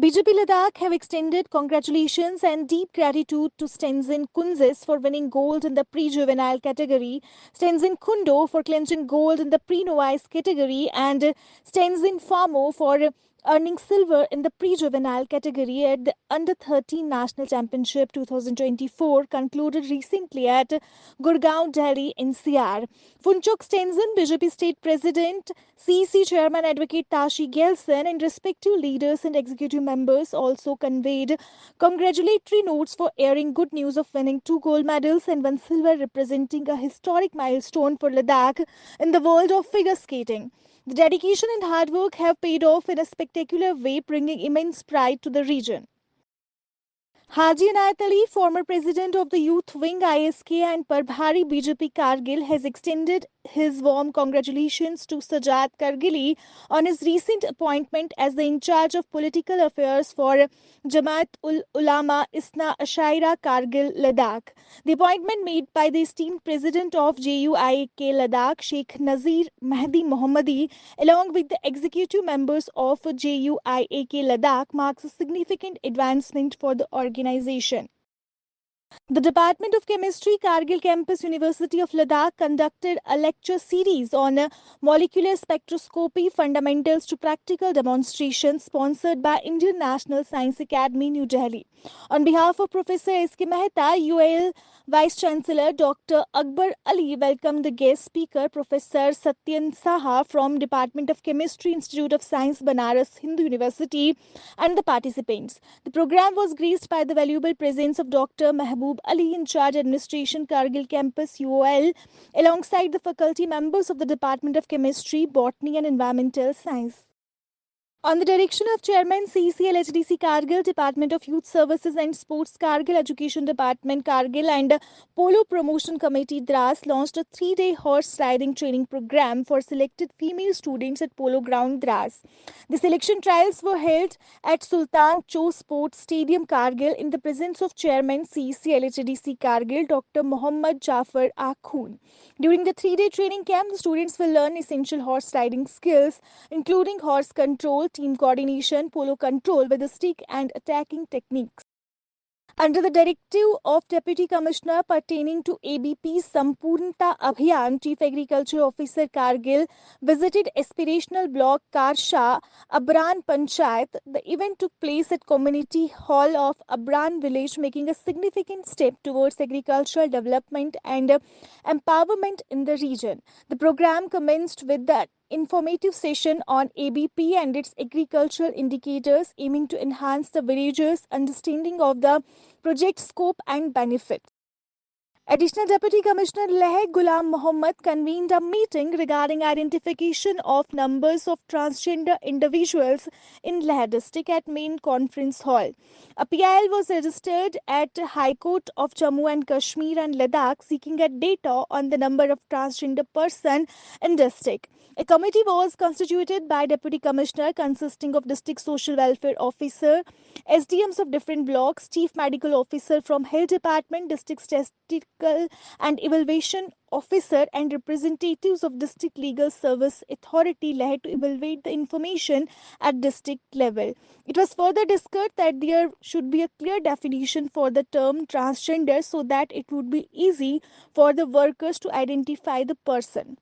BJP Ladakh have extended congratulations and deep gratitude to Stenzin Kunzis for winning gold in the pre-juvenile category, Stenzin Kundo for clinching gold in the pre-novice category, and Stenzin Famo for earning silver in the pre-juvenile category at the Under 13 National Championship 2024 concluded recently at Gurgaon, Delhi, NCR. Funchok Stenzin, BJP State President, CEC Chairman Advocate Tashi Gelson, and respective leaders and executive members also conveyed congratulatory notes for airing good news of winning 2 gold medals and 1 silver, representing a historic milestone for Ladakh in the world of figure skating. The dedication and hard work have paid off in a spectacular way, bringing immense pride to the region. Haji Anayat Ali, former president of the Youth Wing ISK and Parbhari BJP Kargil, has extended his warm congratulations to Sajad Kargili on his recent appointment as the in charge of political affairs for Jamaat ul Ulama Isna Ashaira Kargil Ladakh. The appointment made by the esteemed president of JUIK Ladakh, Sheikh Nazir Mahdi Mohammadi, along with the executive members of JUIAK Ladakh, marks a significant advancement for the organization. The Department of Chemistry, Kargil Campus, University of Ladakh conducted a lecture series on molecular spectroscopy fundamentals to practical demonstrations sponsored by Indian National Science Academy, New Delhi. On behalf of Professor S.K. Mehta, UAL Vice Chancellor Dr. Akbar Ali welcomed the guest speaker, Professor Satyan Saha from Department of Chemistry, Institute of Science, Banaras Hindu University, and the participants. The program was graced by the valuable presence of Dr. Mehboob Ali, in charge administration, Kargil Campus, UOL, alongside the faculty members of the Department of Chemistry, Botany and Environmental Science. On the direction of Chairman CECL HDC Kargil, Department of Youth Services and Sports Kargil, Education Department Kargil, and Polo Promotion Committee Dras launched a 3-day horse riding training program for selected female students at Polo Ground Dras. The selection trials were held at Sultan Cho Sports Stadium Kargil in the presence of Chairman CECL HDC Kargil, Dr. Mohammad Jafar Akhun. During the 3-day training camp, the students will learn essential horse riding skills, including horse control, team coordination, polo control with a stick, and attacking techniques. Under the directive of Deputy Commissioner pertaining to ABP Sampurnta Abhiyan, Chief Agriculture Officer Kargil visited aspirational block Karsha, Abran Panchayat. The event took place at Community Hall of Abran village, making a significant step towards agricultural development and empowerment in the region. The program commenced with the informative session on ABP and its agricultural indicators, aiming to enhance the villagers' understanding of the project scope and benefits. Additional Deputy Commissioner Leh Ghulam Mohammed convened a meeting regarding identification of numbers of transgender individuals in Leh district at main conference hall. A PIL was registered at High Court of Jammu and Kashmir and Ladakh seeking a data on the number of transgender person in district. A committee was constituted by Deputy Commissioner consisting of District Social Welfare Officer, SDMs of different blocks, Chief Medical Officer from Health Department, District Statistical and Evaluation Officer, and representatives of District Legal Service Authority Leh to evaluate the information at district level. It was further discussed that there should be a clear definition for the term transgender so that it would be easy for the workers to identify the person.